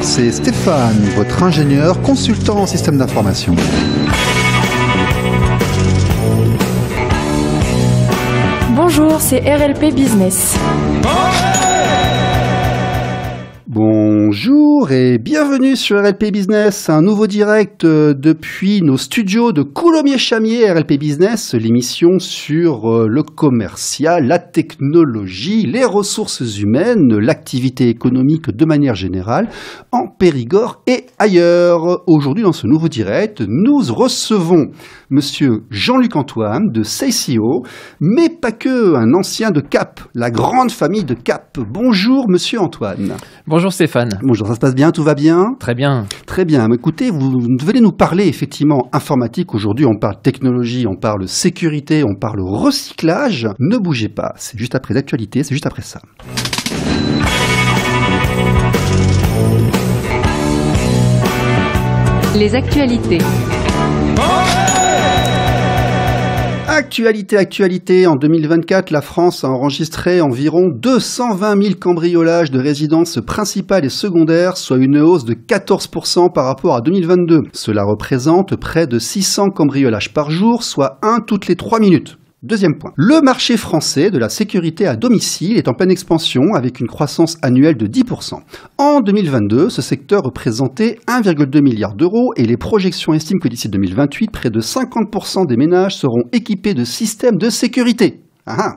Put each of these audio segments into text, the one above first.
c'est Stéphane, votre ingénieur consultant en système d'information. Bonjour, c'est RLP Business. Bonjour et bienvenue sur RLP Business, un nouveau direct depuis nos studios de Coulommiers-Chamiers. RLP Business, l'émission sur le commercial, la technologie, les ressources humaines, l'activité économique de manière générale, en Périgord et ailleurs. Aujourd'hui, dans ce nouveau direct, nous recevons Monsieur Jean-Luc Antoine de CICO, mais pas que, un ancien de CAP, la grande famille de CAP. Bonjour Monsieur Antoine. Bonjour Stéphane. Bonjour, ça se passe bien, tout va bien? Très bien. Très bien. Mais écoutez, vous venez nous parler effectivement informatique. Aujourd'hui, on parle technologie, on parle sécurité, on parle recyclage. Ne bougez pas, c'est juste après l'actualité, c'est juste après ça. Les actualités. Actualité, en 2024, la France a enregistré environ 220 000 cambriolages de résidences principales et secondaires, soit une hausse de 14% par rapport à 2022. Cela représente près de 600 cambriolages par jour, soit 1 toutes les 3 minutes. Deuxième point. Le marché français de la sécurité à domicile est en pleine expansion avec une croissance annuelle de 10%. En 2022, ce secteur représentait 1,2 milliard d'euros et les projections estiment que d'ici 2028, près de 50% des ménages seront équipés de systèmes de sécurité.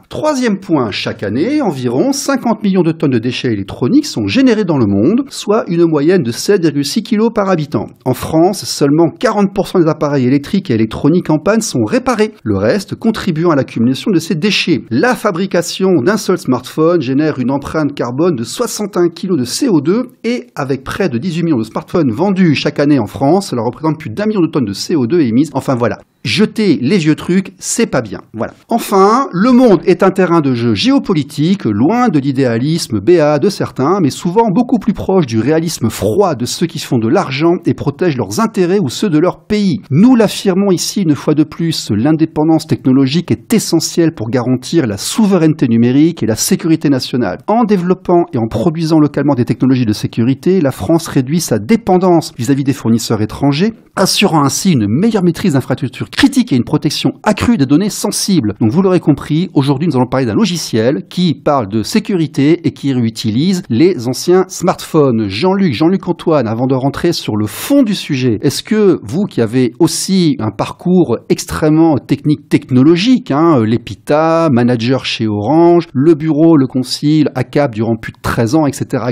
Troisième point, chaque année, environ 50 millions de tonnes de déchets électroniques sont générés dans le monde, soit une moyenne de 7,6 kg par habitant. En France, seulement 40% des appareils électriques et électroniques en panne sont réparés, le reste contribuant à l'accumulation de ces déchets. La fabrication d'un seul smartphone génère une empreinte carbone de 61 kg de CO2 et avec près de 18 millions de smartphones vendus chaque année en France, cela représente plus d'1 million de tonnes de CO2 émises. Enfin voilà. Jeter les vieux trucs, c'est pas bien. Voilà. Enfin, le monde est un terrain de jeu géopolitique, loin de l'idéalisme béat de certains, mais souvent beaucoup plus proche du réalisme froid de ceux qui se font de l'argent et protègent leurs intérêts ou ceux de leur pays. Nous l'affirmons ici une fois de plus, l'indépendance technologique est essentielle pour garantir la souveraineté numérique et la sécurité nationale. En développant et en produisant localement des technologies de sécurité, la France réduit sa dépendance vis-à-vis des fournisseurs étrangers, assurant ainsi une meilleure maîtrise d'infrastructures critiques et une protection accrue des données sensibles. Donc vous l'aurez compris, aujourd'hui nous allons parler d'un logiciel qui parle de sécurité et qui réutilise les anciens smartphones. Jean-Luc Antoine, avant de rentrer sur le fond du sujet, est-ce que vous qui avez aussi un parcours extrêmement technologique, l'EPITA, manager chez Orange, le bureau, le concile à CAP durant plus de 13 ans, etc.,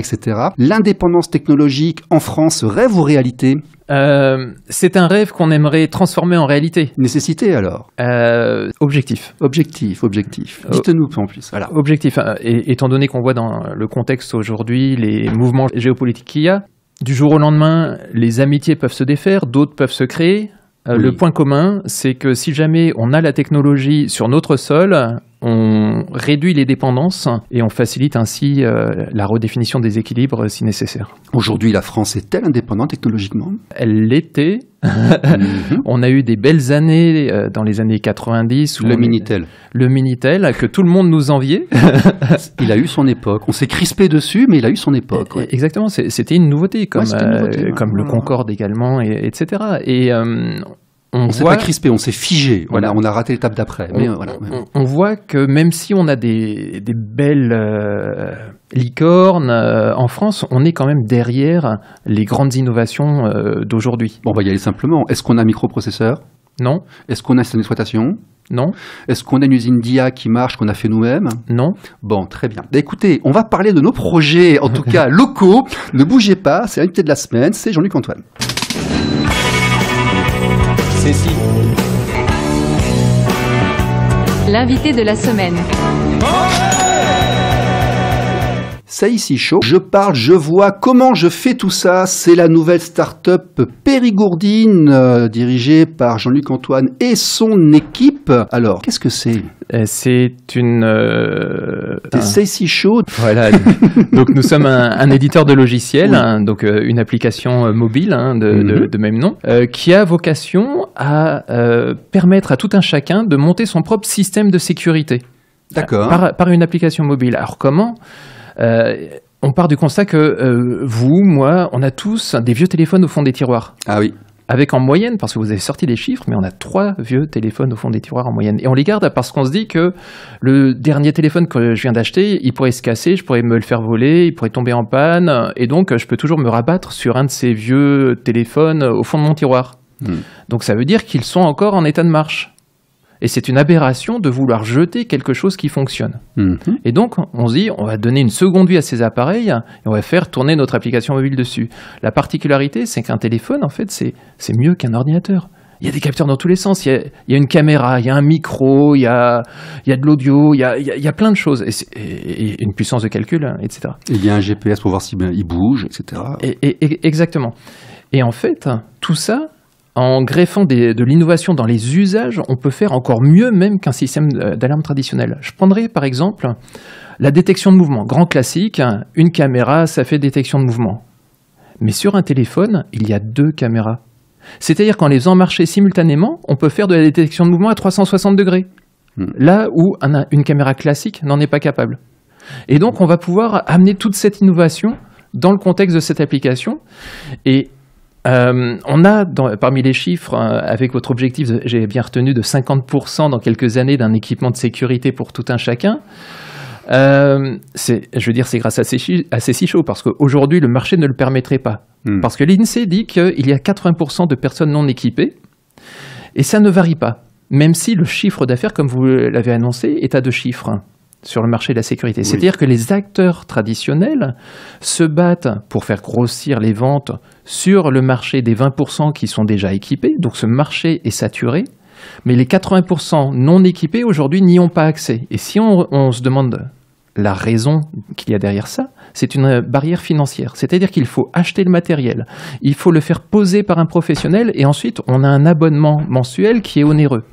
l'indépendance technologique en France, rêve ou réalité ? C'est un rêve qu'on aimerait transformer en réalité. Nécessité alors Objectif. Dites-nous en plus. Voilà. Objectif. Et étant donné qu'on voit dans le contexte aujourd'hui les mouvements géopolitiques qu'il y a, du jour au lendemain, les amitiés peuvent se défaire, d'autres peuvent se créer. Oui. Le point commun, c'est que si jamais on a la technologie sur notre sol, on réduit les dépendances et on facilite ainsi la redéfinition des équilibres si nécessaire. Aujourd'hui, la France est-elle indépendante technologiquement ? Elle l'était. On a eu des belles années dans les années 90. Le Minitel, que tout le monde nous enviait. Il a eu son époque. On s'est crispé dessus, mais il a eu son époque. Ouais. Exactement, c'était une nouveauté, comme le Concorde également, etc. Et on s'est pas crispé, on s'est figé. Voilà, on a raté l'étape d'après. On voit que même si on a des belles licornes en France, on est quand même derrière les grandes innovations d'aujourd'hui. Bon, on va y aller simplement. Est-ce qu'on a un microprocesseur ? Non. Est-ce qu'on a un système d'exploitation ? Non. Est-ce qu'on a une usine d'IA qui marche, qu'on a fait nous-mêmes ? Non. Bon, très bien. Écoutez, on va parler de nos projets, en tout cas locaux. Ne bougez pas, c'est l'invité de la semaine, c'est Jean-Luc Antoine. Cécile. L'invité de la semaine. CICO, je parle, je vois, comment je fais tout ça. C'est la nouvelle start-up périgourdine dirigée par Jean-Luc Antoine et son équipe. Alors, qu'est-ce que c'est ? C'est une... C'est CICO. Voilà. Donc nous sommes un éditeur de logiciels, donc une application mobile de même nom, qui a vocation à permettre à tout un chacun de monter son propre système de sécurité. D'accord. Par une application mobile. Alors comment on part du constat que vous, moi, on a tous des vieux téléphones au fond des tiroirs. Ah oui. Avec en moyenne, parce que vous avez sorti des chiffres, mais on a 3 vieux téléphones au fond des tiroirs en moyenne. Et on les garde parce qu'on se dit que le dernier téléphone que je viens d'acheter, il pourrait se casser, je pourrais me le faire voler, il pourrait tomber en panne, et donc je peux toujours me rabattre sur un de ces vieux téléphones au fond de mon tiroir. Donc ça veut dire qu'ils sont encore en état de marche. Et c'est une aberration de vouloir jeter quelque chose qui fonctionne. Et donc, on se dit, on va donner une seconde vie à ces appareils et on va faire tourner notre application mobile dessus. La particularité, c'est qu'un téléphone, en fait, c'est mieux qu'un ordinateur. Il y a des capteurs dans tous les sens. Il y a une caméra, il y a un micro, il y a de l'audio, il y a plein de choses. Et une puissance de calcul, etc. Et il y a un GPS pour voir si il bouge, etc. Exactement. Et en fait, tout ça, en greffant de l'innovation dans les usages, on peut faire encore mieux même qu'un système d'alarme traditionnel. Je prendrai par exemple la détection de mouvement. Grand classique, une caméra, ça fait détection de mouvement. Mais sur un téléphone, il y a 2 caméras. C'est-à-dire qu'en les faisant marcher simultanément, on peut faire de la détection de mouvement à 360 degrés. Là où une caméra classique n'en est pas capable. Et donc, on va pouvoir amener toute cette innovation dans le contexte de cette application. Et on a, parmi les chiffres, avec votre objectif, j'ai bien retenu, de 50% dans quelques années d'un équipement de sécurité pour tout un chacun. C'est grâce à ces CISO, parce qu'aujourd'hui, le marché ne le permettrait pas. Parce que l'INSEE dit qu'il y a 80% de personnes non équipées, et ça ne varie pas, même si le chiffre d'affaires, comme vous l'avez annoncé, est à 2 chiffres sur le marché de la sécurité. Oui. C'est-à-dire que les acteurs traditionnels se battent pour faire grossir les ventes sur le marché des 20% qui sont déjà équipés. Donc ce marché est saturé, mais les 80% non équipés aujourd'hui n'y ont pas accès. Et si on se demande la raison qu'il y a derrière ça, c'est une barrière financière. C'est-à-dire qu'il faut acheter le matériel, il faut le faire poser par un professionnel et ensuite on a un abonnement mensuel qui est onéreux.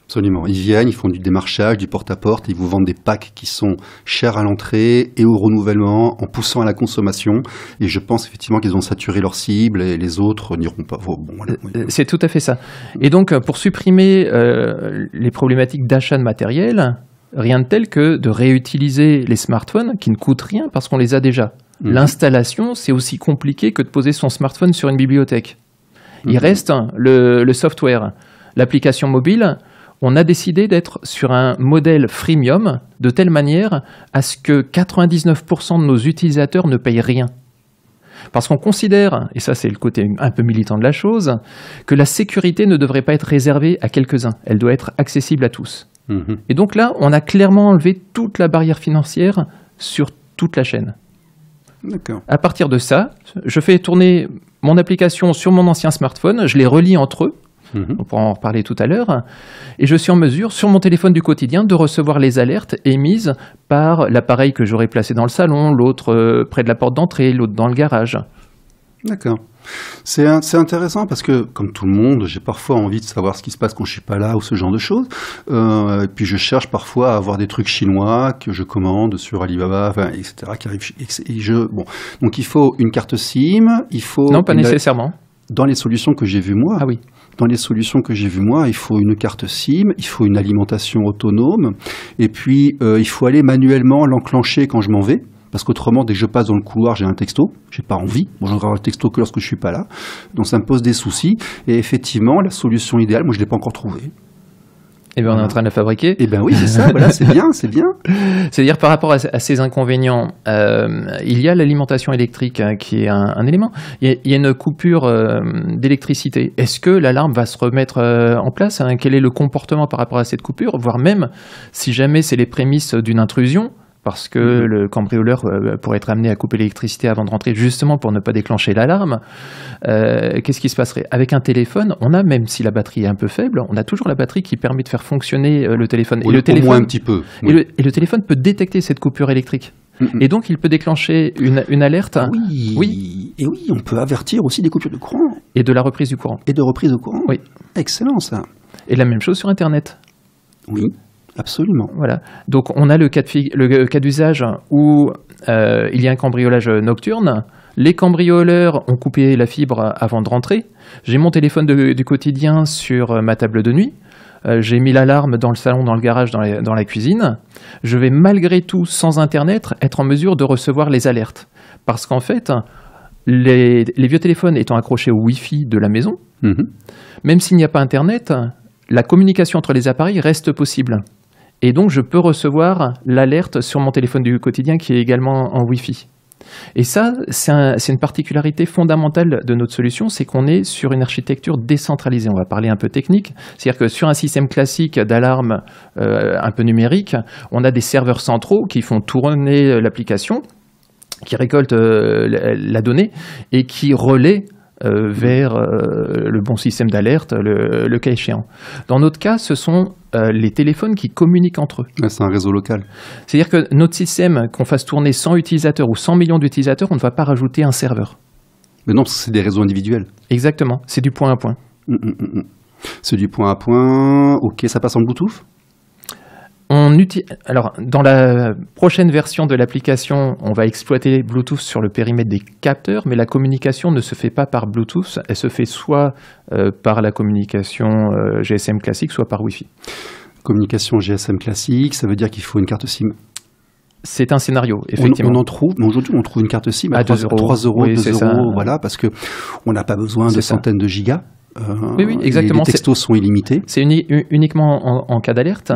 Absolument. Ils viennent, ils font du démarchage, du porte-à-porte, ils vous vendent des packs qui sont chers à l'entrée et au renouvellement en poussant à la consommation. Et je pense effectivement qu'ils ont saturé leur cible et les autres n'iront pas. Bon, voilà. C'est tout à fait ça. Et donc, pour supprimer les problématiques d'achat de matériel, rien de tel que de réutiliser les smartphones qui ne coûtent rien parce qu'on les a déjà. L'installation, c'est aussi compliqué que de poser son smartphone sur une bibliothèque. Il reste le software, l'application mobile. On a décidé d'être sur un modèle freemium de telle manière à ce que 99% de nos utilisateurs ne payent rien. Parce qu'on considère, et ça c'est le côté un peu militant de la chose, que la sécurité ne devrait pas être réservée à quelques-uns. Elle doit être accessible à tous. Et donc là, on a clairement enlevé toute la barrière financière sur toute la chaîne. D'accord. À partir de ça, je fais tourner mon application sur mon ancien smartphone, je les relie entre eux. On pourra en reparler tout à l'heure. Et je suis en mesure, sur mon téléphone du quotidien, de recevoir les alertes émises par l'appareil que j'aurais placé dans le salon, l'autre près de la porte d'entrée, l'autre dans le garage. D'accord. C'est intéressant parce que, comme tout le monde, j'ai parfois envie de savoir ce qui se passe quand je suis pas là ou ce genre de choses. Et puis je cherche parfois à avoir des trucs chinois que je commande sur Alibaba, etc. qui arrivent. Donc il faut une carte SIM, il faut... Non, pas nécessairement. Dans les solutions que j'ai vues moi. Ah oui. Dans les solutions que j'ai vues moi, il faut une carte SIM, il faut une alimentation autonome, et puis il faut aller manuellement l'enclencher quand je m'en vais, parce qu'autrement, dès que je passe dans le couloir, j'ai un texto, j'ai pas envie, je regarde le texto que lorsque je suis pas là, donc ça me pose des soucis, et effectivement, la solution idéale, moi je l'ai pas encore trouvée. Eh bien, on est en train de la fabriquer. Eh bien oui, c'est ça, voilà, c'est bien, c'est bien. C'est-à-dire, par rapport à ces inconvénients, il y a l'alimentation électrique qui est un élément. Il y a une coupure d'électricité. Est-ce que l'alarme va se remettre en place ? Quel est le comportement par rapport à cette coupure ? Voire même, si jamais c'est les prémices d'une intrusion, parce que le cambrioleur pourrait être amené à couper l'électricité avant de rentrer, justement pour ne pas déclencher l'alarme. Qu'est-ce qui se passerait ? Avec un téléphone, on a, même si la batterie est un peu faible, on a toujours la batterie qui permet de faire fonctionner le téléphone. Oui, au moins un petit peu. Oui. Et le téléphone peut détecter cette coupure électrique. Et donc, il peut déclencher une alerte. Oui. Et oui, on peut avertir aussi des coupures de courant. Et de la reprise du courant. Et de reprise au courant. Oui. Excellent, ça. Et la même chose sur Internet. Oui. Absolument. Voilà. Donc, on a le cas d'usage où il y a un cambriolage nocturne. Les cambrioleurs ont coupé la fibre avant de rentrer. J'ai mon téléphone du quotidien sur ma table de nuit. j'ai mis l'alarme dans le salon, dans le garage, dans la cuisine, je vais malgré tout, sans Internet, être en mesure de recevoir les alertes. Parce qu'en fait, les vieux téléphones étant accrochés au Wi-Fi de la maison, même s'il n'y a pas Internet, la communication entre les appareils reste possible. Et donc, je peux recevoir l'alerte sur mon téléphone du quotidien qui est également en Wi-Fi. Et ça, c'est une particularité fondamentale de notre solution, c'est qu'on est sur une architecture décentralisée. On va parler un peu technique. C'est-à-dire que sur un système classique d'alarme un peu numérique, on a des serveurs centraux qui font tourner l'application, qui récoltent la donnée et qui relaient vers le bon système d'alerte, le cas échéant. Dans notre cas, ce sont les téléphones qui communiquent entre eux. C'est un réseau local. C'est-à-dire que notre système, qu'on fasse tourner 100 utilisateurs ou 100 millions d'utilisateurs, on ne va pas rajouter un serveur. Mais non, c'est des réseaux individuels. Exactement, c'est du point à point. C'est du point à point. Ok, ça passe en Bluetooth ? Alors, dans la prochaine version de l'application, on va exploiter Bluetooth sur le périmètre des capteurs, mais la communication ne se fait pas par Bluetooth, elle se fait soit par la communication GSM classique, soit par Wi-Fi. Communication GSM classique, ça veut dire qu'il faut une carte SIM. C'est un scénario, effectivement. On en trouve, mais aujourd'hui on trouve une carte SIM à 3 euros, oui, 2 euros, voilà, parce qu'on n'a pas besoin de centaines de gigas. Oui, exactement. Les textos sont illimités. C'est uniquement en cas d'alerte,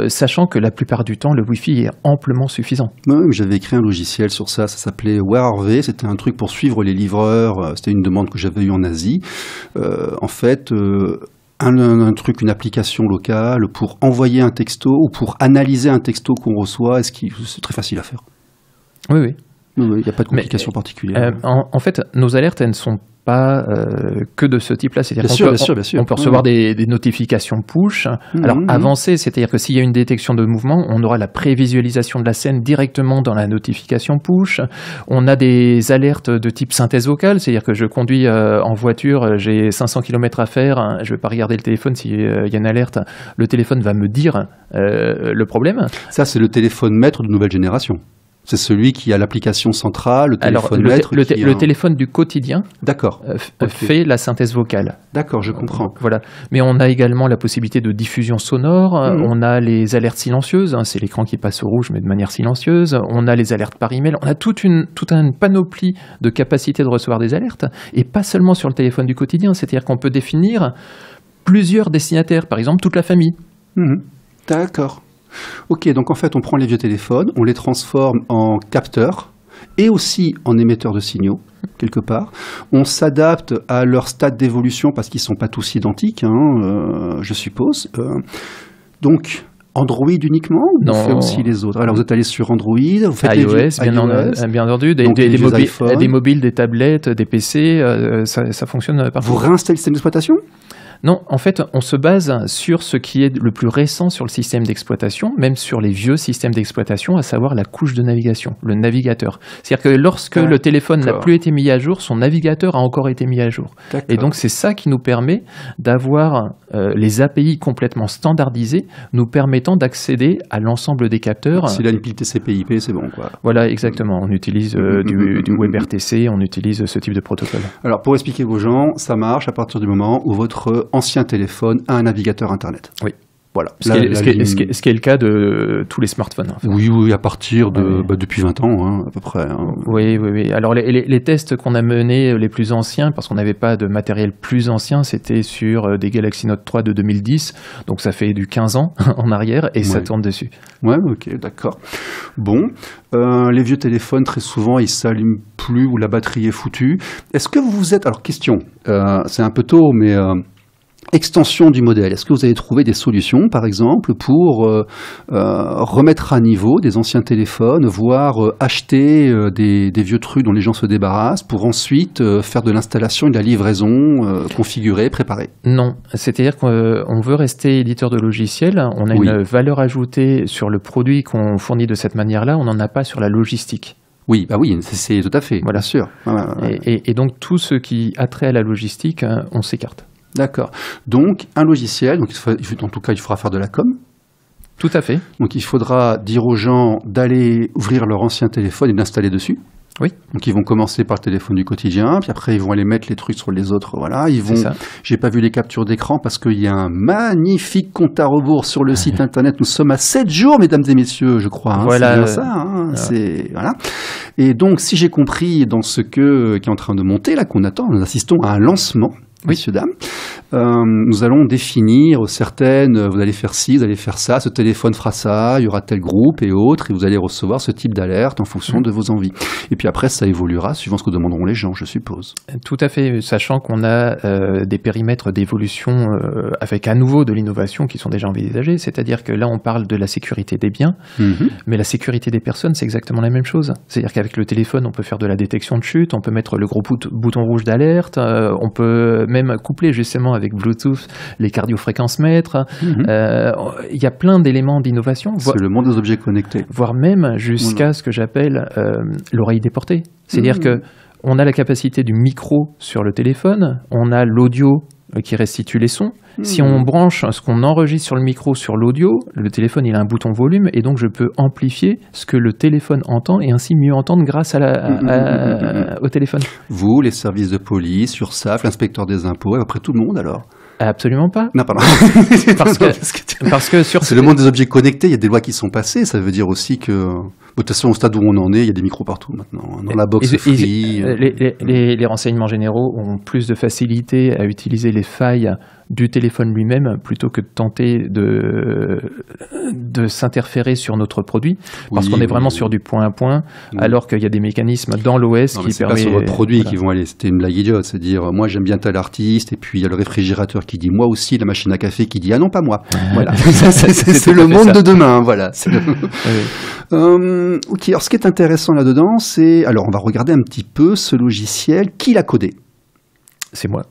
sachant que la plupart du temps, le Wi-Fi est amplement suffisant. Oui, j'avais écrit un logiciel sur ça s'appelait WhereAreWay, c'était un truc pour suivre les livreurs, c'était une demande que j'avais eue en Asie. En fait, un truc, une application locale pour envoyer un texto ou pour analyser un texto qu'on reçoit, c'est très facile à faire. Oui. Il n'y a pas de complication particulière. En fait, nos alertes, elles ne sont pas que de ce type-là. C'est-à-dire bien sûr. On peut recevoir des notifications push. Alors, avancées, c'est-à-dire que s'il y a une détection de mouvement, on aura la prévisualisation de la scène directement dans la notification push. On a des alertes de type synthèse vocale, c'est-à-dire que je conduis en voiture, j'ai 500 km à faire, je ne vais pas regarder le téléphone s'il y a une alerte. Le téléphone va me dire le problème. Ça, c'est le téléphone maître de nouvelle génération. C'est celui qui a l'application centrale, le téléphone maître. Le téléphone du quotidien fait la synthèse vocale. D'accord, je comprends. Voilà. Mais on a également la possibilité de diffusion sonore. On a les alertes silencieuses. C'est l'écran qui passe au rouge, mais de manière silencieuse. On a les alertes par email. On a toute une panoplie de capacités de recevoir des alertes. Et pas seulement sur le téléphone du quotidien. C'est-à-dire qu'on peut définir plusieurs destinataires. Par exemple, toute la famille. D'accord. Ok, donc en fait, on prend les vieux téléphones, on les transforme en capteurs et aussi en émetteurs de signaux, quelque part. On s'adapte à leur stade d'évolution parce qu'ils ne sont pas tous identiques, je suppose. Donc, Android uniquement ou on fait aussi les autres? Alors, vous êtes allé sur Android, vous faites iOS, bien entendu, des mobiles, des tablettes, des PC, ça fonctionne partout. Vous réinstallez le système d'exploitation? Non, en fait, on se base sur ce qui est le plus récent sur le système d'exploitation, même sur les vieux systèmes d'exploitation, à savoir la couche de navigation, le navigateur. C'est-à-dire que lorsque le téléphone n'a plus été mis à jour, son navigateur a encore été mis à jour. Et donc, c'est ça qui nous permet d'avoir les API complètement standardisées, nous permettant d'accéder à l'ensemble des capteurs. S'il a une pile TCP/IP, c'est bon, quoi. Voilà, exactement. On utilise du WebRTC, on utilise ce type de protocole. Alors, pour expliquer aux gens, ça marche à partir du moment où votre ancien téléphone a un navigateur Internet. Oui. Voilà. Ce qui est le cas de tous les smartphones. En fait. Oui, à partir de depuis 20 ans, à peu près. Oui. Alors, les tests qu'on a menés, les plus anciens, parce qu'on n'avait pas de matériel plus ancien, c'était sur des Galaxy Note 3 de 2010. Donc, ça fait du 15 ans en arrière et ça tourne dessus. Ouais, ok, d'accord. Bon. Les vieux téléphones, très souvent, ils ne s'allument plus ou la batterie est foutue. Est-ce que vous êtes... Alors, question. C'est un peu tôt, mais... extension du modèle. Est-ce que vous avez trouvé des solutions, par exemple, pour remettre à niveau des anciens téléphones, voire acheter des vieux trucs dont les gens se débarrassent, pour ensuite faire de l'installation et de la livraison configurée, préparée? Non, c'est-à-dire qu'on veut rester éditeur de logiciels, on a une valeur ajoutée sur le produit qu'on fournit de cette manière-là, on n'en a pas sur la logistique. Oui, c'est tout à fait, voilà. Bien sûr. Et donc tout ce qui a trait à la logistique, on s'écarte. D'accord. Donc, un logiciel, en tout cas, il faudra faire de la com. Tout à fait. Donc il faudra dire aux gens d'aller ouvrir leur ancien téléphone et d'installer dessus. Oui. Donc ils vont commencer par le téléphone du quotidien, puis après ils vont aller mettre les trucs sur les autres. Voilà, ils vont. J'ai pas vu les captures d'écran parce qu'il y a un magnifique compte à rebours sur le site internet. Nous sommes à 7 jours, mesdames et messieurs, je crois. Hein. Voilà. C'est bien ça. Hein. C'est voilà. Et donc si j'ai compris dans ce qui est en train de monter là qu'on attend, nous assistons à un lancement. Messieurs, dames, nous allons définir certaines, vous allez faire ci, vous allez faire ça, ce téléphone fera ça, il y aura tel groupe et autres, et vous allez recevoir ce type d'alerte en fonction de vos envies. Et puis après, ça évoluera suivant ce que demanderont les gens, je suppose. Tout à fait, sachant qu'on a des périmètres d'évolution avec à nouveau de l'innovation qui sont déjà envisagés, c'est-à-dire que là, on parle de la sécurité des biens, mais la sécurité des personnes, c'est exactement la même chose. C'est-à-dire qu'avec le téléphone, on peut faire de la détection de chute, on peut mettre le gros bouton rouge d'alerte, on peut même coupler justement avec Bluetooth les cardiofréquencemètres. Il y a plein d'éléments d'innovation. C'est le monde des objets connectés. Voire même jusqu'à ce que j'appelle l'oreille déportée. C'est-à-dire que on a la capacité du micro sur le téléphone, on a l'audio qui restitue les sons. Si on branche ce qu'on enregistre sur le micro sur l'audio, le téléphone il a un bouton volume et donc je peux amplifier ce que le téléphone entend et ainsi mieux entendre grâce au téléphone. Vous, les services de police, URSSAF, l'inspecteur des impôts, et après tout le monde alors? Absolument pas. Non, pardon. parce que c'est le monde des objets connectés, il y a des lois qui sont passées, ça veut dire aussi que... De toute façon, au stade où on en est, il y a des micros partout maintenant. Dans la box free... Les renseignements généraux ont plus de facilité à utiliser les failles du téléphone lui-même plutôt que de tenter de s'interférer sur notre produit, parce qu'on est vraiment sur du point à point, alors qu'il y a des mécanismes dans l'OS qui permettent... C'est pas sur votre produit qui vont aller, c'était une blague idiote, c'est dire moi j'aime bien tel artiste, et puis il y a le réfrigérateur qui dit moi aussi, la machine à café qui dit ah non pas moi. Voilà, c'est le monde de demain, voilà. Ok, alors ce qui est intéressant là-dedans, c'est... Alors on va regarder un petit peu ce logiciel, qui l'a codé? C'est moi.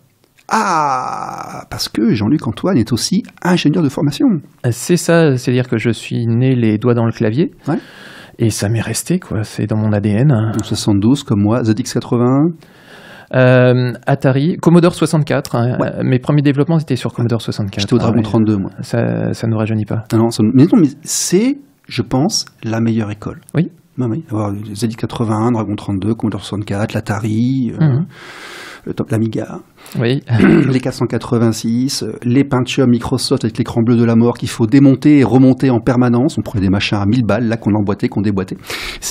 Ah, parce que Jean-Luc Antoine est aussi ingénieur de formation. C'est ça, c'est-à-dire que je suis né les doigts dans le clavier, et ça m'est resté, quoi. C'est dans mon ADN. 72 comme moi, ZX81 Atari, Commodore 64. Mes premiers développements étaient sur Commodore 64. J'étais au Dragon 32, moi. Ça nous rajeunit pas. Non, mais c'est, je pense, la meilleure école. Oui. Oui, avoir ZX81, Dragon 32, Commodore 64, l'Atari, l'Amiga, les 486, les Pentium Microsoft avec l'écran bleu de la mort qu'il faut démonter et remonter en permanence. On prenait des machins à 1000 balles, là qu'on emboîtait, qu'on déboîtait.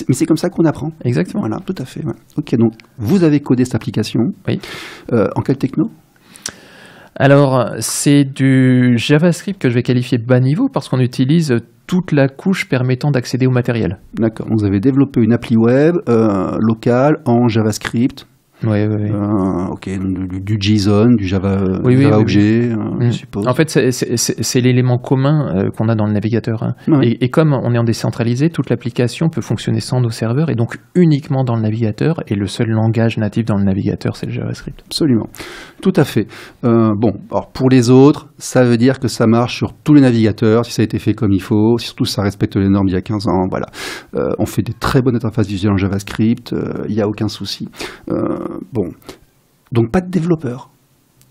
Mais c'est comme ça qu'on apprend. Exactement. Voilà, tout à fait. Ouais. Ok, donc vous avez codé cette application. Oui. En quelle techno? Alors, c'est du JavaScript que je vais qualifier bas niveau parce qu'on utilise toute la couche permettant d'accéder au matériel. D'accord. Vous avez développé une appli web locale en JavaScript. Oui. Ok, du JSON, du Java Objet, je suppose. En fait, c'est l'élément commun qu'on a dans le navigateur. Hein. Ouais. Et comme on est en décentralisé, toute l'application peut fonctionner sans nos serveurs et donc uniquement dans le navigateur. Et le seul langage natif dans le navigateur, c'est le JavaScript. Absolument. Tout à fait. Bon, alors pour les autres, ça veut dire que ça marche sur tous les navigateurs, si ça a été fait comme il faut, surtout ça respecte les normes il y a 15 ans. Voilà. On fait des très bonnes interfaces visuelles en JavaScript, il n'y a aucun souci. Bon, donc pas de développeur.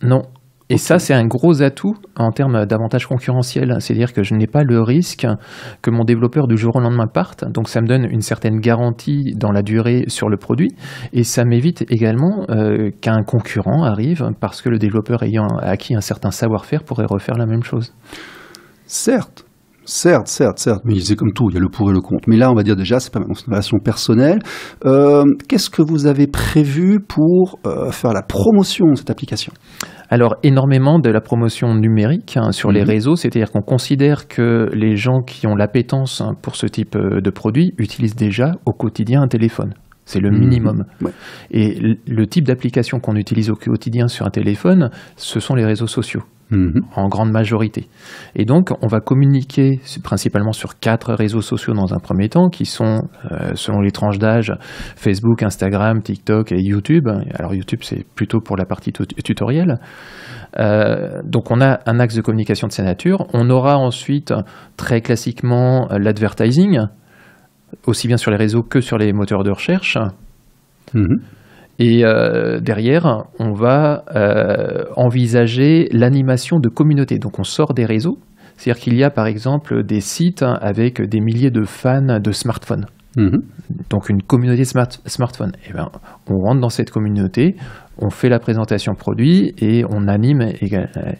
Non. Et ça, c'est un gros atout en termes d'avantage concurrentiel. C'est-à-dire que je n'ai pas le risque que mon développeur du jour au lendemain parte. Donc ça me donne une certaine garantie dans la durée sur le produit. Et ça m'évite également qu'un concurrent arrive parce que le développeur ayant acquis un certain savoir-faire pourrait refaire la même chose. Certes, mais c'est comme tout, il y a le pour et le contre. Mais là, on va dire déjà, c'est pas une relation personnelle. Qu'est-ce que vous avez prévu pour faire la promotion de cette application ? Alors, énormément de la promotion numérique sur les réseaux, c'est-à-dire qu'on considère que les gens qui ont l'appétence pour ce type de produit utilisent déjà au quotidien un téléphone. C'est le minimum. Ouais. Et le type d'application qu'on utilise au quotidien sur un téléphone, ce sont les réseaux sociaux. En grande majorité. Et donc, on va communiquer principalement sur 4 réseaux sociaux dans un premier temps, qui sont, selon les tranches d'âge, Facebook, Instagram, TikTok et YouTube. Alors, YouTube, c'est plutôt pour la partie tutoriel. Donc, on a un axe de communication de cette nature. On aura ensuite, très classiquement, l'advertising, aussi bien sur les réseaux que sur les moteurs de recherche. Et derrière, on va envisager l'animation de communautés. Donc on sort des réseaux, C'est-à-dire qu'il y a par exemple des sites avec des milliers de fans de smartphones. Donc une communauté smartphone. Et ben, on rentre dans cette communauté, on fait la présentation produit et on anime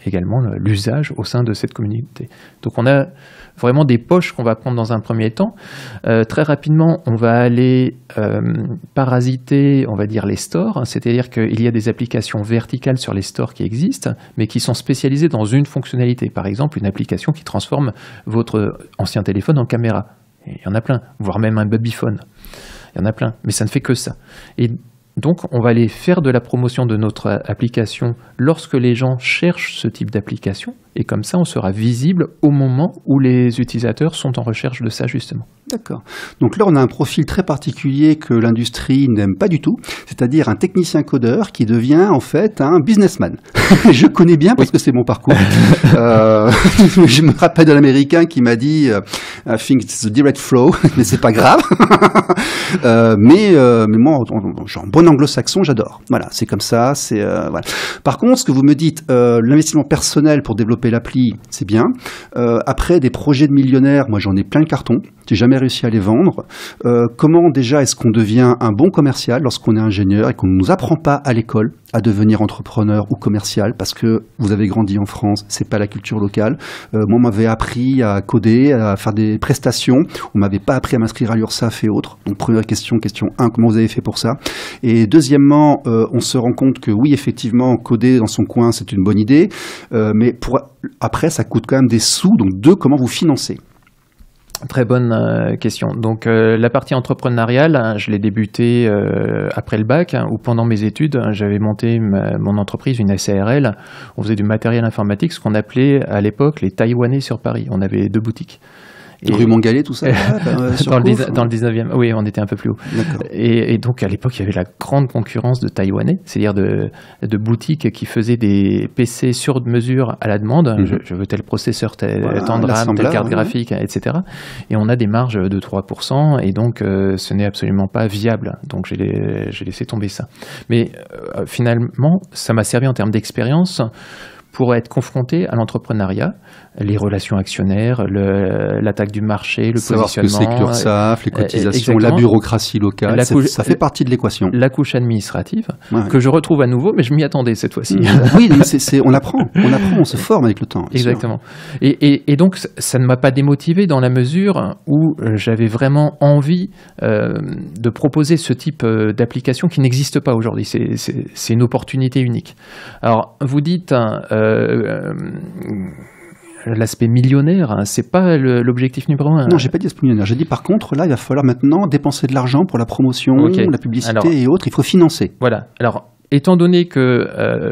également l'usage au sein de cette communauté. Donc on a vraiment des poches qu'on va prendre dans un premier temps. Très rapidement, on va aller parasiter, on va dire, les stores. C'est-à-dire qu'il y a des applications verticales sur les stores qui existent, mais qui sont spécialisées dans une fonctionnalité. Par exemple, une application qui transforme votre ancien téléphone en caméra. Il y en a plein, voire même un babyphone. Il y en a plein, mais ça ne fait que ça. Et donc, on va aller faire de la promotion de notre application lorsque les gens cherchent ce type d'application. Et comme ça, on sera visible au moment où les utilisateurs sont en recherche de ça, justement. D'accord. Donc là, on a un profil très particulier que l'industrie n'aime pas du tout, c'est-à-dire un technicien codeur qui devient en fait un businessman. Je connais bien parce que c'est mon parcours. Je me rappelle de l'Américain qui m'a dit I think it's the direct flow, mais c'est pas grave. Mais moi, genre bon anglo-saxon, j'adore. Voilà, c'est comme ça. Voilà. Par contre, ce que vous me dites, l'investissement personnel pour développer l'appli, c'est bien. Après, des projets de millionnaires, moi j'en ai plein le carton. J'ai jamais réussi à les vendre. Comment déjà est-ce qu'on devient un bon commercial lorsqu'on est ingénieur et qu'on ne nous apprend pas à l'école à devenir entrepreneur ou commercial parce que vous avez grandi en France, c'est pas la culture locale. Moi, on m'avait appris à coder, à faire des prestations. On m'avait pas appris à m'inscrire à l'URSSAF et autres. Donc première question 1, comment vous avez fait pour ça? Et deuxièmement, on se rend compte que oui, effectivement, coder dans son coin, c'est une bonne idée, mais après, ça coûte quand même des sous. Donc 2, comment vous financez? Très bonne question. Donc la partie entrepreneuriale, je l'ai débutée après le bac, ou pendant mes études. J'avais monté mon entreprise, une SARL. On faisait du matériel informatique, ce qu'on appelait à l'époque les Taïwanais sur Paris. On avait 2 boutiques. Rue Montgallet, tout ça dans le 19e, oui, on était un peu plus haut. Et donc, à l'époque, il y avait la grande concurrence de Taïwanais, c'est-à-dire de boutiques qui faisaient des PC sur mesure à la demande. Je veux tel processeur, tant de RAM, telle carte graphique, etc. Et on a des marges de 3%, et donc, ce n'est absolument pas viable. Donc, j'ai laissé tomber ça. Mais finalement, ça m'a servi en termes d'expérience pour être confronté à l'entrepreneuriat, les relations actionnaires, l'attaque du marché, le savoir positionnement. Savoir ce que c'est que l'URSSAF, les cotisations, la bureaucratie locale, ça fait partie de l'équation. La couche administrative, que je retrouve à nouveau, mais je m'y attendais cette fois-ci. Oui, mais on apprend, on se forme avec le temps. Exactement. Et donc, ça ne m'a pas démotivé dans la mesure où j'avais vraiment envie de proposer ce type d'application qui n'existe pas aujourd'hui. C'est une opportunité unique. Alors, vous dites... l'aspect millionnaire, c'est pas l'objectif numéro 1. Non, j'ai pas dit l'aspect millionnaire. J'ai dit par contre, là, il va falloir maintenant dépenser de l'argent pour la promotion, la publicité et autres. Il faut financer. Voilà. Alors, étant donné que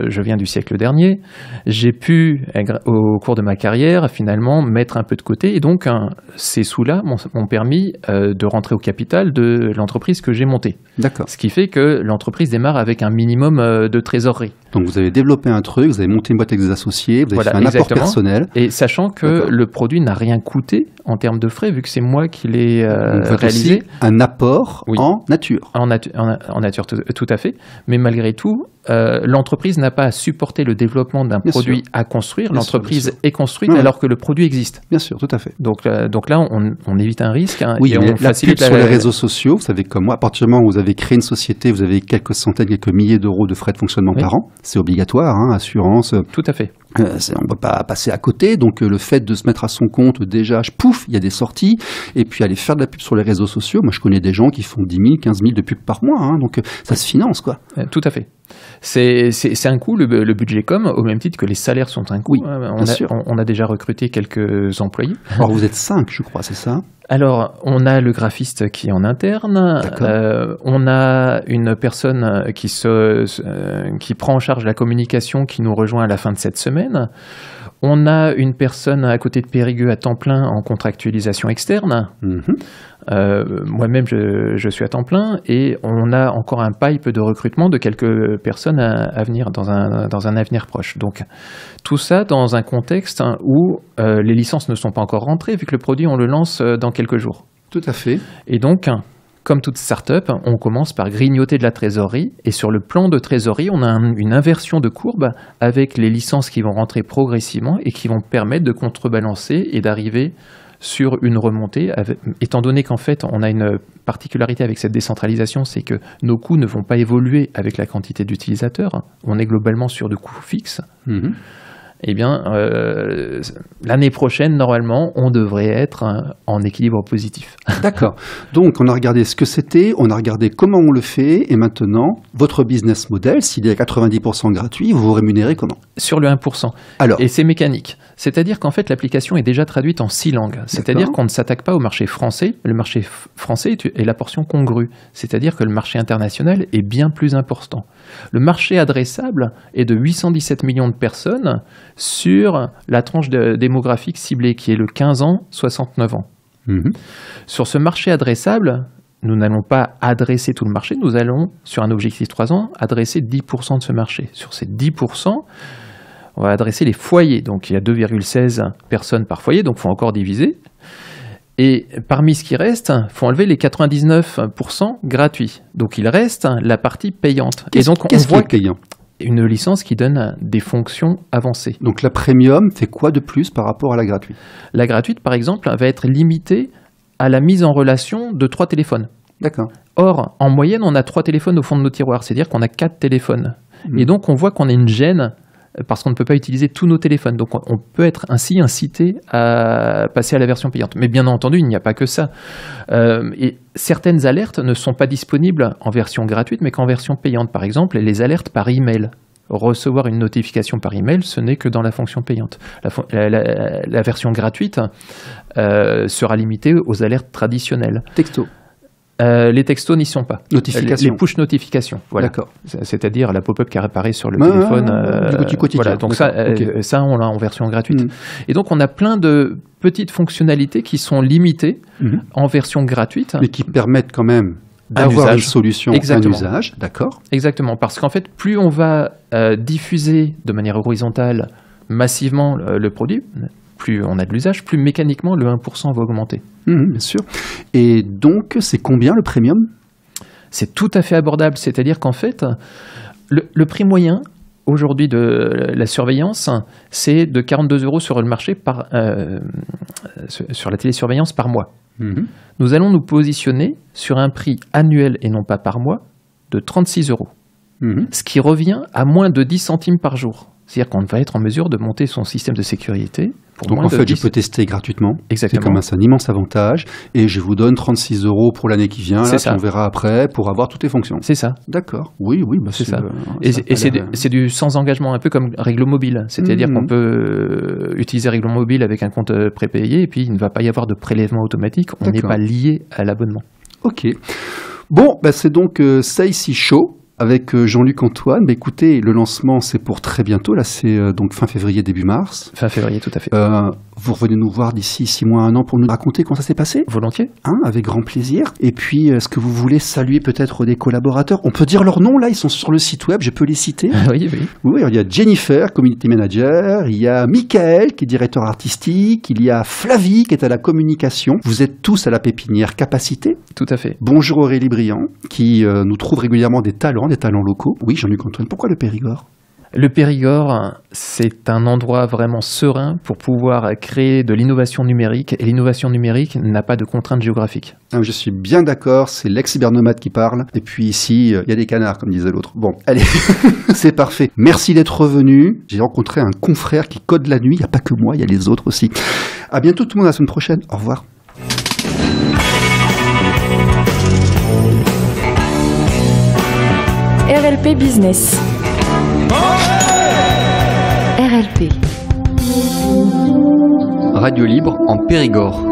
je viens du siècle dernier, j'ai pu, au cours de ma carrière, finalement, mettre un peu de côté. Et donc, ces sous-là m'ont permis de rentrer au capital de l'entreprise que j'ai montée. D'accord. Ce qui fait que l'entreprise démarre avec un minimum de trésorerie. Donc, vous avez développé un truc, vous avez monté une boîte avec des associés, vous avez fait un apport personnel. Et sachant que le produit n'a rien coûté en termes de frais, vu que c'est moi qui l'ai réalisé. Aussi un apport en nature. En nature, tout à fait. Mais malgré tout, l'entreprise n'a pas à supporter le développement d'un produit à construire. L'entreprise est construite alors que le produit existe. Bien sûr, tout à fait. Donc là, on évite un risque. Oui, et on facilite sur les réseaux sociaux. Vous savez comme moi, à partir du moment où vous avez créé une société, vous avez quelques centaines, quelques milliers d'euros de frais de fonctionnement par an. C'est obligatoire, assurance. Tout à fait. On ne peut pas passer à côté, donc le fait de se mettre à son compte, déjà, pouf, il y a des sorties, et puis aller faire de la pub sur les réseaux sociaux. Moi, je connais des gens qui font 10 000, 15 000 de pubs par mois, donc ça se finance, quoi. Tout à fait. C'est un coût, le budget com, au même titre que les salaires sont un coût. Oui, bien sûr. On a déjà recruté quelques employés. Alors, vous êtes 5, je crois, c'est ça ? Alors, on a le graphiste qui est en interne, on a une personne qui prend en charge la communication qui nous rejoint à la fin de cette semaine. On a une personne à côté de Périgueux à temps plein en contractualisation externe. Moi-même, je suis à temps plein et on a encore un pipe de recrutement de quelques personnes à venir dans un avenir proche. Donc, tout ça dans un contexte où les licences ne sont pas encore rentrées vu que le produit, on le lance dans quelques jours. Tout à fait. Et donc, comme toute start-up, on commence par grignoter de la trésorerie. Et sur le plan de trésorerie, on a une inversion de courbe avec les licences qui vont rentrer progressivement et qui vont permettre de contrebalancer et d'arriver sur une remontée, étant donné qu'en fait, on a une particularité avec cette décentralisation, c'est que nos coûts ne vont pas évoluer avec la quantité d'utilisateurs. On est globalement sur de coûts fixes. Eh bien, l'année prochaine, normalement, on devrait être en équilibre positif. D'accord. Donc, on a regardé ce que c'était, on a regardé comment on le fait, et maintenant, votre business model, s'il est à 90% gratuit, vous vous rémunérez comment? Sur le 1%. Alors. Et c'est mécanique. C'est-à-dire qu'en fait, l'application est déjà traduite en 6 langues. C'est-à-dire qu'on ne s'attaque pas au marché français. Le marché français est la portion congrue. C'est-à-dire que le marché international est bien plus important. Le marché adressable est de 817 millions de personnes sur la tranche démographique ciblée, qui est le 15 ans, 69 ans. Sur ce marché adressable, nous n'allons pas adresser tout le marché, nous allons, sur un objectif 3 ans, adresser 10% de ce marché. Sur ces 10%, on va adresser les foyers. Donc il y a 2,16 personnes par foyer, donc il faut encore diviser. Et parmi ce qui reste, il faut enlever les 99% gratuits. Donc il reste la partie payante. Qu'est-ce qui est payant ? Une licence qui donne des fonctions avancées. Donc la premium fait quoi de plus par rapport à la gratuite ? La gratuite, par exemple, va être limitée à la mise en relation de 3 téléphones. D'accord. Or, en moyenne, on a 3 téléphones au fond de nos tiroirs, c'est-à-dire qu'on a 4 téléphones. Et donc, on voit qu'on a une gêne parce qu'on ne peut pas utiliser tous nos téléphones. Donc, on peut être ainsi incité à passer à la version payante. Mais bien entendu, il n'y a pas que ça. Et certaines alertes ne sont pas disponibles en version gratuite, mais qu'en version payante. Par exemple, les alertes par email. Recevoir une notification par email, ce n'est que dans la fonction payante. La version gratuite sera limitée aux alertes traditionnelles. Texto. Les textos n'y sont pas. Notifications. Les push notifications. Voilà. D'accord. C'est-à-dire la pop-up qui apparaît sur le téléphone. Du quotidien. Voilà. Donc ça, ça, on l'a en version gratuite. Et donc, on a plein de petites fonctionnalités qui sont limitées en version gratuite. Mais qui permettent quand même d'avoir une solution, un usage. D'accord. Exactement. Parce qu'en fait, plus on va diffuser de manière horizontale massivement le produit, plus on a de l'usage, plus mécaniquement le 1% va augmenter. Bien sûr. Et donc, c'est combien le premium ? C'est tout à fait abordable. C'est-à-dire qu'en fait, le prix moyen aujourd'hui de la surveillance, c'est de 42 € sur le marché sur la télésurveillance par mois. Nous allons nous positionner sur un prix annuel et non pas par mois de 36 €. Ce qui revient à moins de 10 centimes par jour. C'est-à-dire qu'on va être en mesure de monter son système de sécurité pour donc moins de 10... Donc en fait, je peux tester gratuitement. Exactement. C'est un immense avantage. Et je vous donne 36 € pour l'année qui vient. Là, on verra après pour avoir toutes les fonctions. C'est ça. D'accord. Oui, bah c'est ça. Et c'est du sans engagement, un peu comme Réglo Mobile. C'est-à-dire qu'on peut utiliser Réglo Mobile avec un compte prépayé et puis il ne va pas y avoir de prélèvement automatique. On n'est pas lié à l'abonnement. Ok. Bon, c'est donc ça ici chaud. Avec Jean-Luc Antoine. Mais écoutez, le lancement, c'est pour très bientôt. Là, c'est donc fin février, début mars. Fin février, tout à fait. Vous revenez nous voir d'ici 6 mois, 1 an pour nous raconter comment ça s'est passé ? Volontiers. Avec grand plaisir. Et puis, est-ce que vous voulez saluer peut-être des collaborateurs ? On peut dire leur nom, là, ils sont sur le site web, je peux les citer ? Oui. Oui, il y a Jennifer, Community Manager, il y a Michael, qui est directeur artistique, il y a Flavie, qui est à la communication. Vous êtes tous à la pépinière Capacité. Tout à fait. Bonjour Aurélie Briand, qui nous trouve régulièrement des talents locaux. Oui, Jean-Luc Antoine, pourquoi le Périgord ? Le Périgord, c'est un endroit vraiment serein pour pouvoir créer de l'innovation numérique. Et l'innovation numérique n'a pas de contraintes géographiques. Je suis bien d'accord, c'est l'ex-cybernomade qui parle. Et puis ici, il y a des canards, comme disait l'autre. Bon, allez, c'est parfait. Merci d'être venu. J'ai rencontré un confrère qui code la nuit. Il n'y a pas que moi, il y a les autres aussi. À bientôt tout le monde, la semaine prochaine. Au revoir. RLP Business. RLP. Radio libre en Périgord.